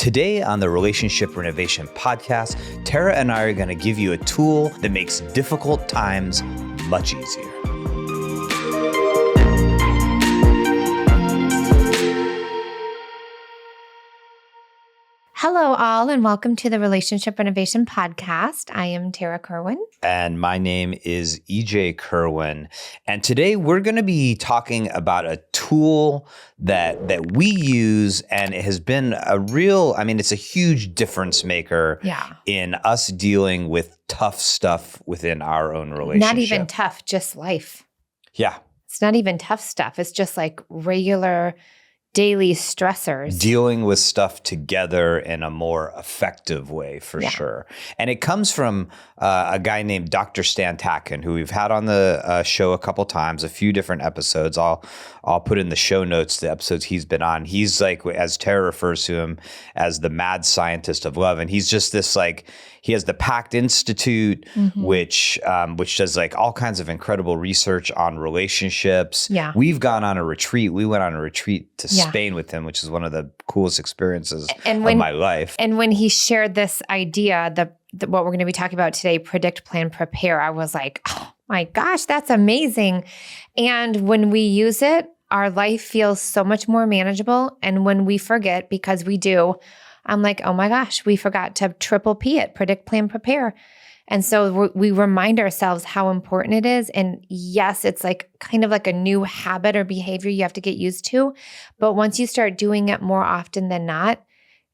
Today on the Relationship Renovation podcast, Tara and I are going to give you a tool that makes difficult times much easier. Hello, all, and welcome to the Relationship Renovation podcast. I am Tara Kerwin. And my name is EJ Kerwin. And today we're going to be talking about a tool that we use, and it has been it's a huge difference maker in us dealing with tough stuff within our own relationship. Not even tough, just life. Yeah. It's not even tough stuff. It's just like regular daily stressors. Dealing with stuff together in a more effective way, for sure. And it comes from a guy named Dr. Stan Tatkin, who we've had on the show a couple times, a few different episodes. I'll put in the show notes the episodes he's been on. He's like, as Tara refers to him, as the mad scientist of love. And he's just this he has the Pact Institute, which does like all kinds of incredible research on relationships. Yeah. We've gone on a retreat. We went on a retreat to Spain with him, which is one of the coolest experiences of my life. And when he shared this idea, what we're going to be talking about today, predict, plan, prepare, I was like, oh my gosh, that's amazing. And when we use it, our life feels so much more manageable. And when we forget, because we do, I'm like, oh my gosh, we forgot to triple P it, predict, plan, prepare. And so we remind ourselves how important it is. And yes, it's like kind of like a new habit or behavior you have to get used to. But once you start doing it more often than not,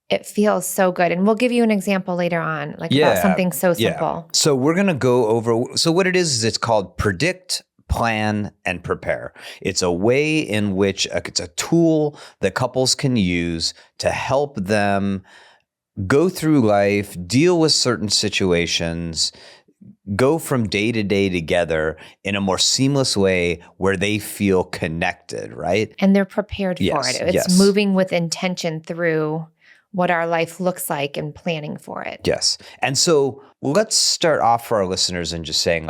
it feels so good. And we'll give you an example later on, about something so simple. So we're going to go over, so what it is it's called predict, plan, and prepare. It's a way in which it's a tool that couples can use to help them go through life, deal with certain situations, go from day to day together in a more seamless way where they feel connected, right? And they're prepared for it. It's moving with intention through what our life looks like and planning for it. Yes. And so let's start off for our listeners and just saying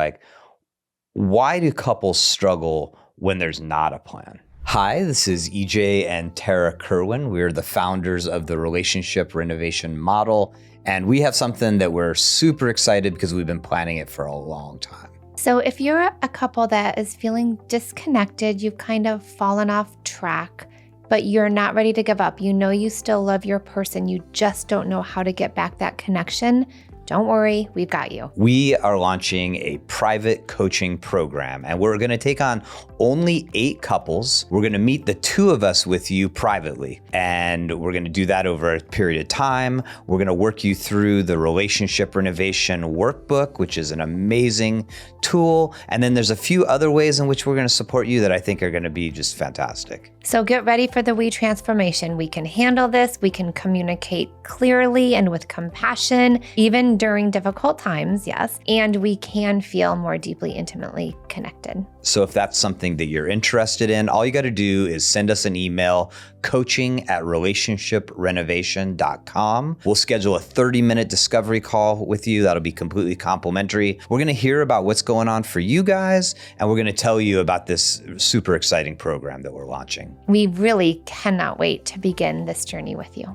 why do couples struggle when there's not a plan? Hi, this is EJ and Tara Kerwin. We're the founders of the Relationship Renovation Model, and we have something that we're super excited because we've been planning it for a long time. So if you're a couple that is feeling disconnected, you've kind of fallen off track, but you're not ready to give up. You know you still love your person. You just don't know how to get back that connection. Don't worry, we've got you. We are launching a private coaching program, and we're going to take on only 8 couples. We're going to meet the 2 of us with you privately, and we're going to do that over a period of time. We're going to work you through the Relationship Renovation Workbook, which is an amazing tool. And then there's a few other ways in which we're going to support you that I think are going to be just fantastic. So get ready for the We transformation. We can handle this. We can communicate clearly and with compassion, even during difficult times, yes. And we can feel more deeply, intimately connected. So if that's something that you're interested in, all you got to do is send us an email, coaching@relationshiprenovation.com. We'll schedule a 30-minute discovery call with you. That'll be completely complimentary. We're going to hear about what's going on for you guys, and we're going to tell you about this super exciting program that we're launching. We really cannot wait to begin this journey with you.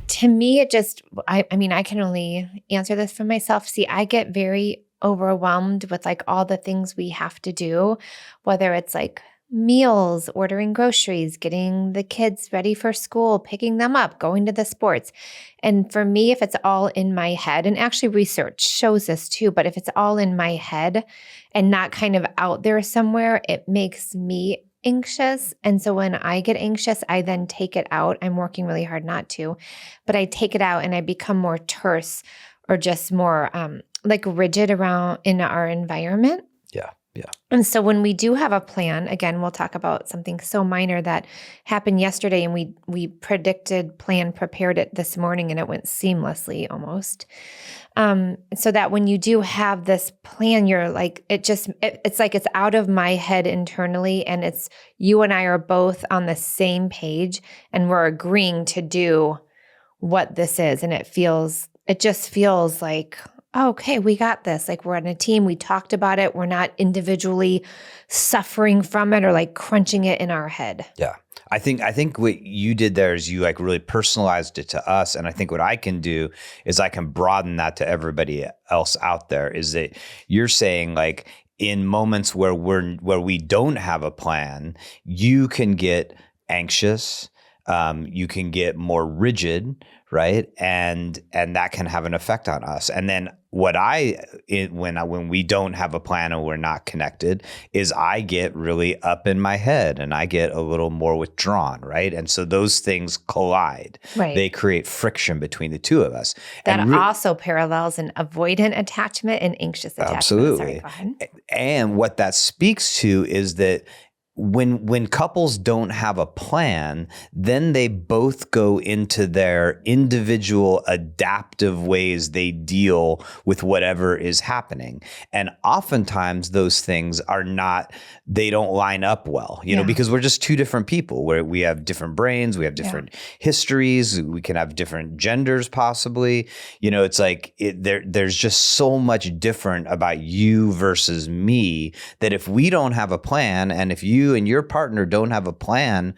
To me, I can only answer this for myself. See, I get very overwhelmed with all the things we have to do, whether it's meals, ordering groceries, getting the kids ready for school, picking them up, going to the sports. And for me, if it's all in my head, and actually research shows this too, but if it's all in my head and not kind of out there somewhere, it makes me anxious. And so when I get anxious, I then take it out. I'm working really hard not to, but I take it out and I become more terse or just more rigid around in our environment. Yeah. Yeah. And so when we do have a plan, again, we'll talk about something so minor that happened yesterday, and we predicted, planned, prepared it this morning, and it went seamlessly almost. So that when you do have this plan, you're it's out of my head internally, and it's you and I are both on the same page, and we're agreeing to do what this is. And it just feels like, okay, we got this. Like we're on a team. We talked about it. We're not individually suffering from it or like crunching it in our head. Yeah. I think what you did there is you like really personalized it to us. And I think what I can do is I can broaden that to everybody else out there, is that you're saying like in moments where we don't have a plan, you can get anxious, you can get more rigid, right? And that can have an effect on us. And then when we don't have a plan and we're not connected, is I get really up in my head and I get a little more withdrawn, right? And so those things collide. Right. They create friction between the two of us. That also parallels an avoidant attachment and anxious attachment. Absolutely. Sorry, go ahead. And what that speaks to is that when couples don't have a plan, then they both go into their individual adaptive ways they deal with whatever is happening. And oftentimes those things they don't line up well, because we're just two different people where we have different brains, we have different histories, we can have different genders possibly. It's like there's just so much different about you versus me that if we don't have a plan, and if you and your partner don't have a plan,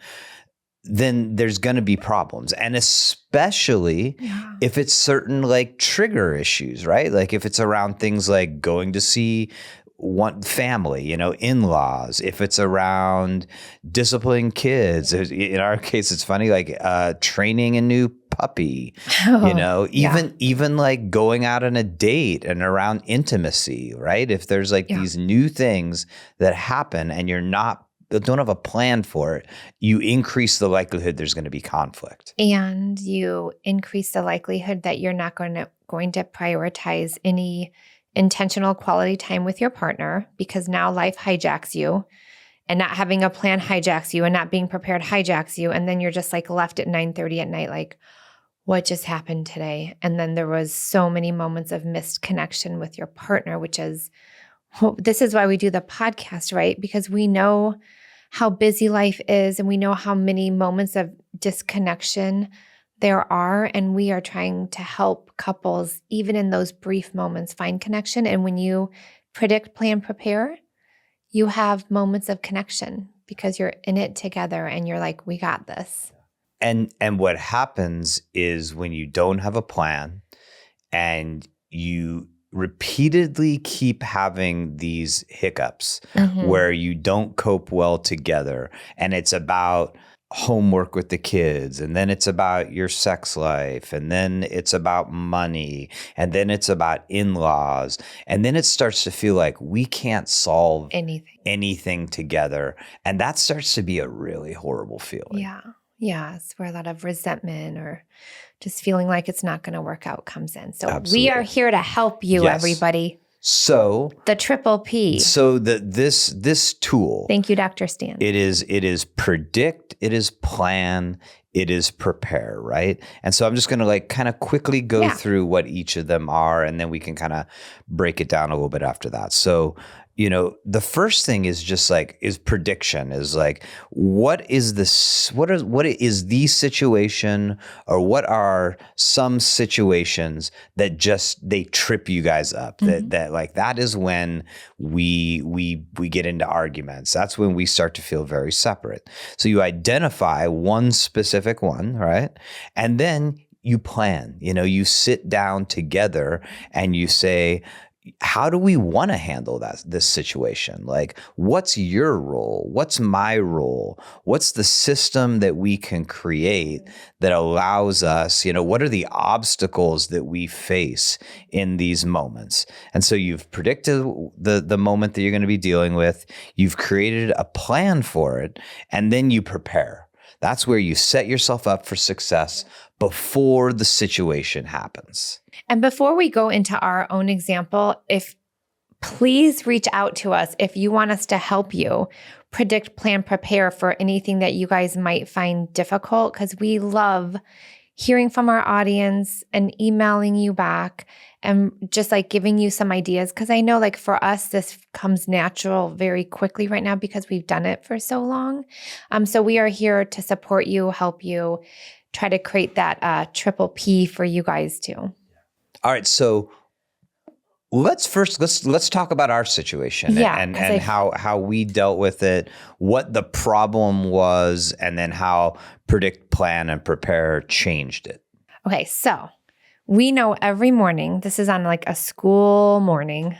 then there's going to be problems. And especially if it's certain like trigger issues, right? Like if it's around things like going to see family, in-laws, if it's around disciplining kids. In our case, it's funny, like training a new puppy, even like going out on a date and around intimacy, right? If there's like these new things that happen and don't have a plan for it, you increase the likelihood there's going to be conflict. And you increase the likelihood that you're not going to prioritize any intentional quality time with your partner, because now life hijacks you, and not having a plan hijacks you, and not being prepared hijacks you. And then you're just like left at 9:30 at night, like, what just happened today? And then there was so many moments of missed connection with your partner, this is why we do the podcast, right? Because we know how busy life is, and we know how many moments of disconnection there are, and we are trying to help couples, even in those brief moments, find connection. And when you predict, plan, prepare, you have moments of connection because you're in it together and you're like, we got this. And what happens is when you don't have a plan and you repeatedly keep having these hiccups where you don't cope well together, and it's about homework with the kids, and then it's about your sex life, and then it's about money, and then it's about in-laws, and then it starts to feel like we can't solve anything together, and that starts to be a really horrible feeling. Yeah, it's where a lot of resentment or just feeling like it's not going to work out comes in. So Absolutely. We are here to help you, everybody. So the triple P. So this tool. Thank you, Dr. Stan. It is predict, it is plan, it is prepare, right? And so I'm just going to like kind of quickly go through what each of them are, and then we can kind of break it down a little bit after that. So, the first thing is just like is prediction, is like what is the situation, or what are some situations that just they trip you guys up, that is when we get into arguments. That's when we start to feel very separate. So you identify one specific one, right? And then you plan, you sit down together and you say, how do we want to handle this situation? Like, what's your role? What's my role? What's the system that we can create that allows us, what are the obstacles that we face in these moments? And so you've predicted the moment that you're going to be dealing with, you've created a plan for it, and then you prepare. That's where you set yourself up for success before the situation happens. And before we go into our own example, please reach out to us if you want us to help you predict, plan, prepare for anything that you guys might find difficult, because we love hearing from our audience and emailing you back and just like giving you some ideas. Because I know like for us, this comes natural very quickly right now because we've done it for so long. So we are here to support you, help you, try to create that triple P for you guys too. All right. So let's talk about our situation and how we dealt with it, what the problem was, and then how predict, plan, and prepare changed it. Okay, so we know every morning, this is on like a school morning,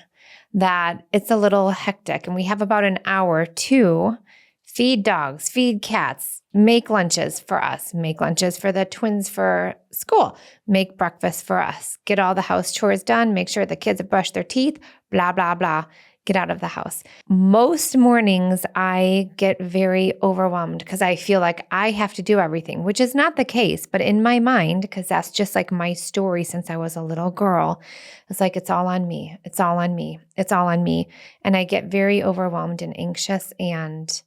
that it's a little hectic and we have about an hour to feed dogs, feed cats, make lunches for us, make lunches for the twins for school, make breakfast for us, get all the house chores done, make sure the kids have brushed their teeth, blah, blah, blah, get out of the house. Most mornings I get very overwhelmed because I feel like I have to do everything, which is not the case. But in my mind, because that's just like my story since I was a little girl, it's like, it's all on me. It's all on me. It's all on me. And I get very overwhelmed and anxious. And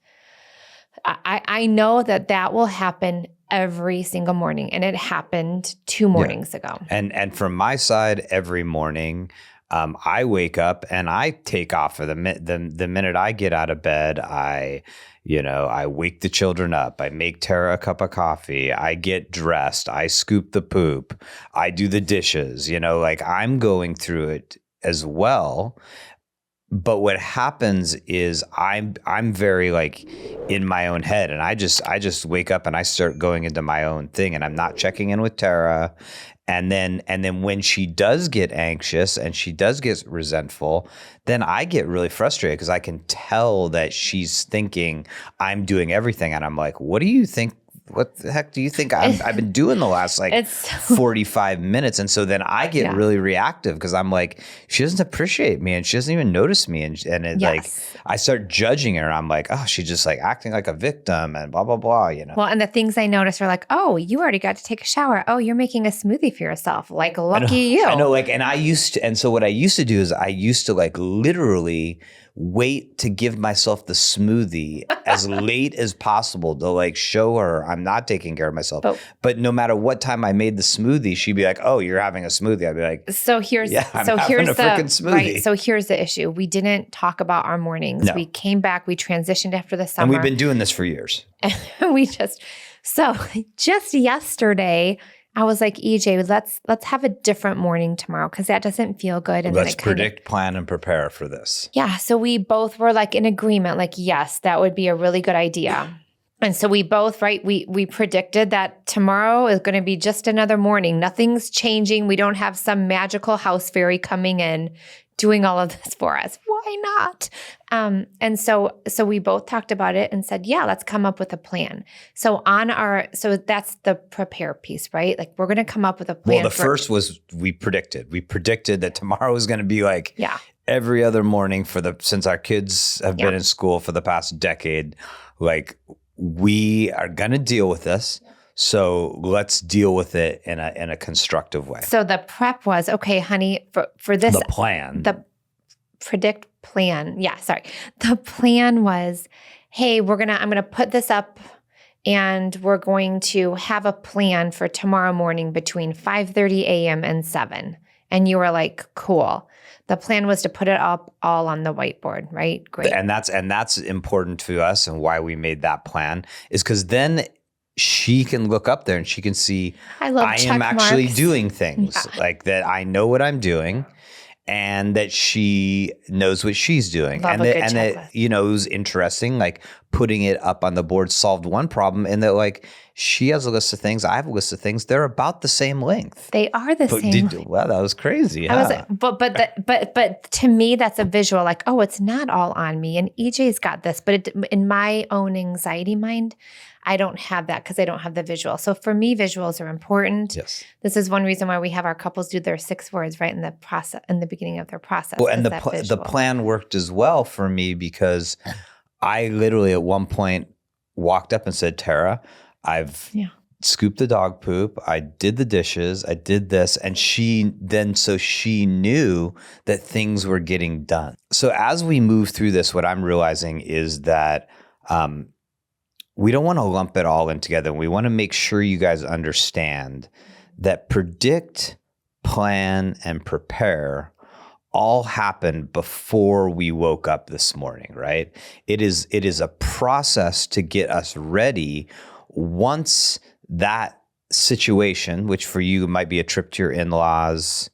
I know that will happen every single morning. And it happened 2 mornings ago. And from my side, every morning, I wake up and I take off for the minute I get out of bed. I wake the children up. I make Tara a cup of coffee. I get dressed. I scoop the poop. I do the dishes. I'm going through it as well. But what happens is I'm very like in my own head, and I just wake up and I start going into my own thing, and I'm not checking in with Tara. And then when she does get anxious and she does get resentful, then I get really frustrated because I can tell that she's thinking I'm doing everything. And I'm like, what do you think? What the heck do you think I've been doing the last 45 minutes? And so then I get really reactive because I'm like, she doesn't appreciate me and she doesn't even notice me. And like, I start judging her. I'm like, oh, she's just like acting like a victim and blah, blah, blah, Well, and the things I notice are like, oh, you already got to take a shower. Oh, you're making a smoothie for yourself. Like, lucky you. I know, and so what I used to do is I used to like literally wait to give myself the smoothie as late as possible to like show her I'm not taking care of myself. But no matter what time I made the smoothie, she'd be like, "Oh, you're having a smoothie." I'd be like, here's the freaking smoothie. Right. So here's the issue. We didn't talk about our mornings. No. We came back, we transitioned after the summer. And we've been doing this for years. And just yesterday, I was like, EJ, let's have a different morning tomorrow because that doesn't feel good. And let's predict, plan, and prepare for this. Yeah. So we both were like in agreement, like, yes, that would be a really good idea. And so we both, we predicted that tomorrow is going to be just another morning. Nothing's changing. We don't have some magical house fairy coming in doing all of this for us. Why not? And so we both talked about it and said, yeah, let's come up with a plan. So that's the prepare piece, right? Like we're going to come up with a plan. Well, first was we predicted that tomorrow is going to be like every other morning since our kids have been in school for the past decade. Like we are going to deal with this. So let's deal with it in a constructive way. So the prep was, okay, honey, for this. The plan. The predict plan. Yeah, sorry. The plan was, hey, I'm going to put this up and we're going to have a plan for tomorrow morning between 5:30 a.m. and 7. And you were like, cool. The plan was to put it up all on the whiteboard, right? Great. And that's important to us, and why we made that plan is because then she can look up there and she can see I am actually doing things like that. I know what I'm doing and that she knows what she's doing. That it was interesting, like putting it up on the board solved one problem, and that like she has a list of things, I have a list of things. They're about the same length. They are the same. Wow, that was crazy. Huh? But to me, that's a visual. Like, oh, it's not all on me, and EJ's got this. But in my own anxiety mind, I don't have that because I don't have the visual. So for me, visuals are important. Yes. This is one reason why we have our couples do their 6 words right in the process, in the beginning of their process. Well, and the plan worked as well for me because I literally at one point walked up and said, Tara, I've scooped the dog poop. I did the dishes. I did this. And she knew that things were getting done. So as we move through this, what I'm realizing is that we don't want to lump it all in together. We want to make sure you guys understand that predict, plan, and prepare all happened before we woke up this morning, right? It is a process to get us ready once that situation, which for you might be a trip to your in-laws,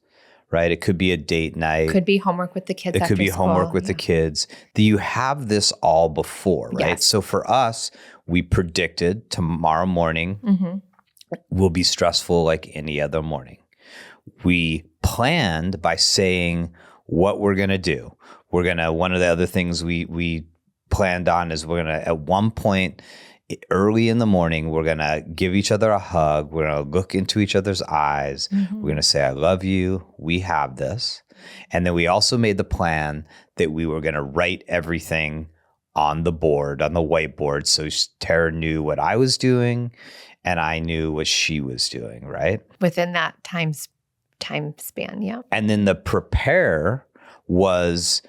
right? It could be a date night. Could be homework with the kids It after could be school. homework with the kids. Do you have this all before, right? Yes. So for us, we predicted tomorrow morning will be stressful like any other morning. We planned by saying what we're going to do. One of the other things we planned on is we're going to, at one point early in the morning, we're going to give each other a hug. We're going to look into each other's eyes. We're going to say, I love you. We have this. And then we also made the plan that we were going to write everything on the board, on the whiteboard. So Tara knew what I was doing and I knew what she was doing, right? Within that time span, yeah. And then the prepare was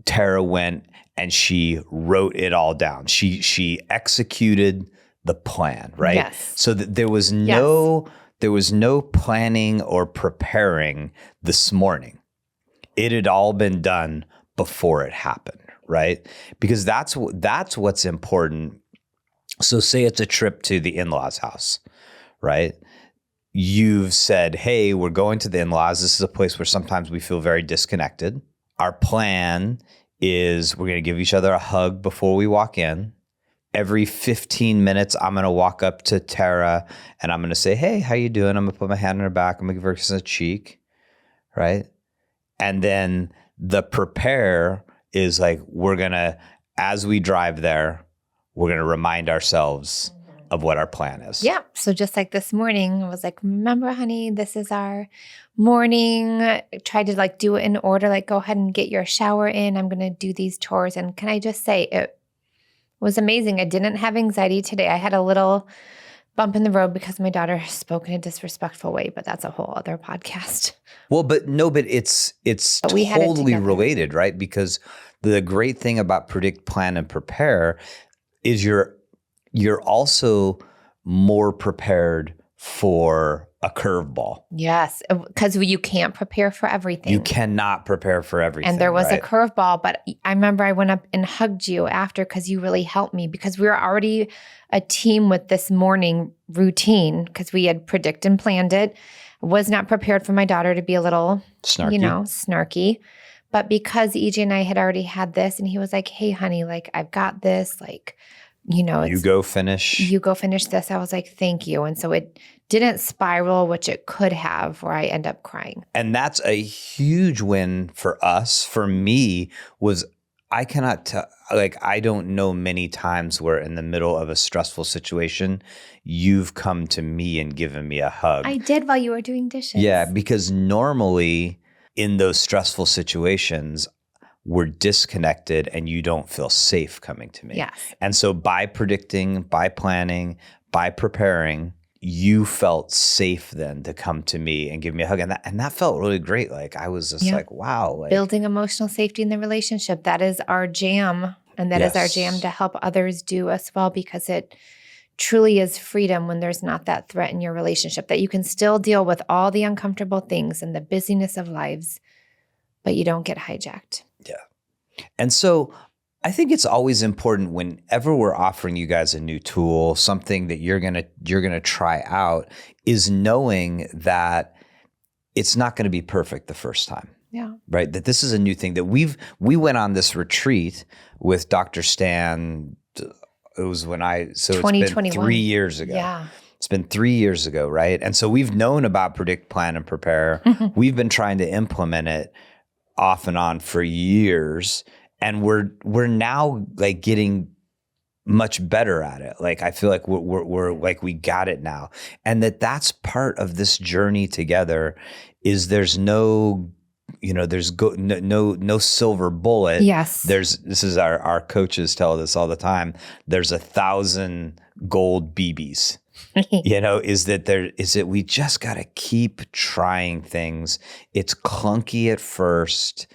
Tara went and she wrote it all down. She executed the plan, right? Yes. So that there was no planning or preparing this morning. It had all been done before it happened, right? Because that's what's important. So say it's a trip to the in-laws' house, right? You've said, hey, we're going to the in-laws. This is a place where sometimes we feel very disconnected. Our plan is we're going to give each other a hug before we walk in. Every 15 minutes, I'm going to walk up to Tara and I'm going to say, hey, how you doing? I'm going to put my hand on her back. I'm going to give her a kiss on the cheek, right? And then the prepare is like, we're going to, as we drive there, we're going to remind ourselves of what our plan is. Yeah. So just like this morning, I was like, remember, honey, this is our morning. Try to like do it in order, like go ahead and get your shower in. I'm going to do these chores. And can I just say it was amazing. I didn't have anxiety today. I had a little bump in the road because my daughter spoke in a disrespectful way, but that's a whole other podcast. Well, but it's we had it totally together. related, right? Because the great thing about predict, plan, and prepare is you're also more prepared for a curveball. Yes, because you can't prepare for everything. You cannot prepare for everything. And there was right? a curveball, but I remember I went up and hugged you after because you really helped me because we were already a team with this morning routine because we had predicted and planned it. Was not prepared for my daughter to be a little snarky. But because EJ and I had already had this and he was like, hey, honey, like I've got this, like, you go finish this. I was like, thank you. And so it didn't spiral, which it could have, where I end up crying. And that's a huge win for us. For me was I cannot I don't know many times where in the middle of a stressful situation, you've come to me and given me a hug. I did while you were doing dishes. Yeah, because normally in those stressful situations, we're disconnected and you don't feel safe coming to me. Yes. And so by predicting, by planning, by preparing, you felt safe then to come to me and give me a hug. And that felt really great. Like I was just like, wow. Like, building emotional safety in the relationship. That is our jam. And that is our jam to help others do as well, because it truly is freedom when there's not that threat in your relationship, that you can still deal with all the uncomfortable things and the busyness of lives, but you don't get hijacked. Yeah. And so I think it's always important whenever we're offering you guys a new tool, something that you're going to try out, is knowing that it's not going to be perfect the first time. Yeah. Right? That this is a new thing that we went on this retreat with Dr. Stan. It was it's been 3 years ago. Yeah. It's been 3 years ago, right? And so we've known about predict, plan, and prepare. We've been trying to implement it off and on for years. And we're now like getting much better at it. Like I feel like we're like we got it now. And that's part of this journey together is there's no silver bullet. Yes. This is our coaches tell us all the time. There's 1,000 gold BBs. Is that we just got to keep trying things. It's clunky at first,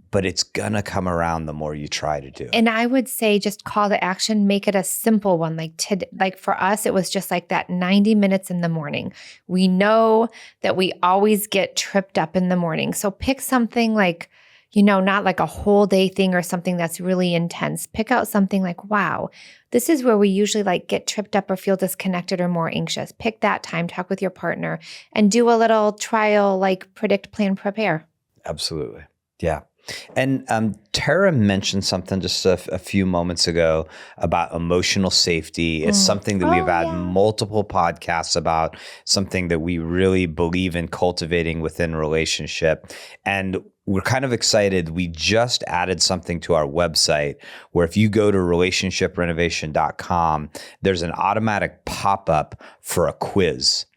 but it's going to come around the more you try to do it. And I would say just call to action, make it a simple one. Like for us, it was just like that 90 minutes in the morning. We know that we always get tripped up in the morning. So pick something like, not like a whole day thing or something that's really intense. Pick out something like, wow, this is where we usually like get tripped up or feel disconnected or more anxious. Pick that time, talk with your partner, and do a little trial, like predict, plan, prepare. Absolutely. Yeah. And Tara mentioned something just a few moments ago about emotional safety. It's something that we've Oh, had yeah. multiple podcasts about, something that we really believe in cultivating within relationship. And we're kind of excited. We just added something to our website where if you go to relationshiprenovation.com, there's an automatic pop-up for a quiz.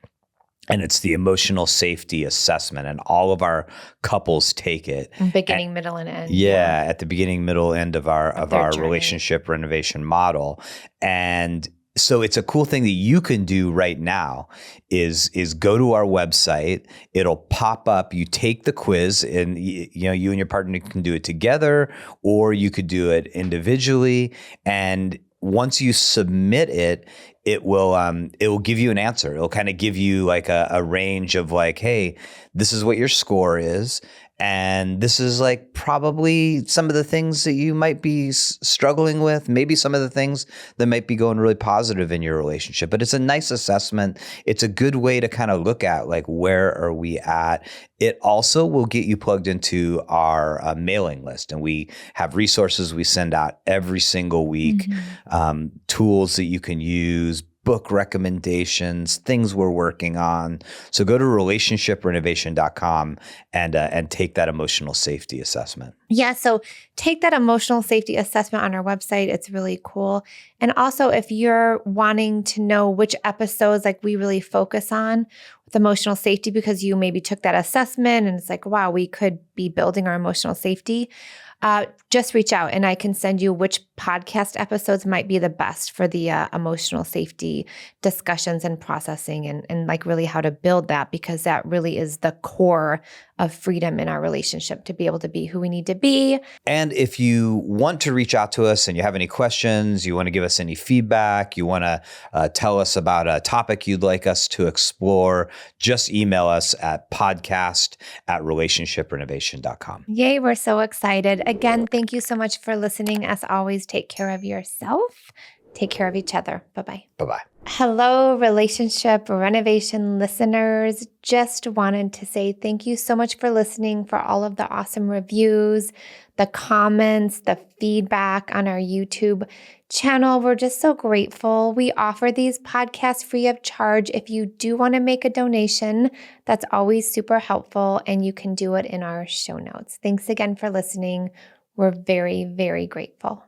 And it's the emotional safety assessment, and all of our couples take it. Beginning, middle, and end. Yeah, at the beginning, middle, end of Their our journey. relationship renovation model. And so it's a cool thing that you can do right now is go to our website. It'll pop up. You take the quiz, and you and your partner can do it together, or you could do it individually. And once you submit it, it will give you an answer. It'll kind of give you like a range of like, hey, this is what your score is. And this is like probably some of the things that you might be struggling with, maybe some of the things that might be going really positive in your relationship. But it's a nice assessment. It's a good way to kind of look at like, where are we at? It also will get you plugged into our mailing list. And we have resources we send out every single week, tools that you can use, book recommendations, things we're working on. So go to relationshiprenovation.com and take that emotional safety assessment. Yeah, so take that emotional safety assessment on our website. It's really cool. And also, if you're wanting to know which episodes like we really focus on with emotional safety, because you maybe took that assessment and it's like, wow, we could be building our emotional safety, just reach out and I can send you which podcast episodes might be the best for the emotional safety discussions and processing and like really how to build that, because that really is the core of freedom in our relationship, to be able to be who we need to be. And if you want to reach out to us and you have any questions, you want to give us any feedback, you want to tell us about a topic you'd like us to explore, just email us at podcast@relationshiprenovation.com. Yay, we're so excited. Again, thank you so much for listening. As always, take care of yourself. Take care of each other. Bye-bye. Bye-bye. Hello, Relationship Renovation listeners. Just wanted to say thank you so much for listening, for all of the awesome reviews, the comments, the feedback on our YouTube channel. We're just so grateful. We offer these podcasts free of charge. If you do want to make a donation, that's always super helpful, and you can do it in our show notes. Thanks again for listening. We're very, very grateful.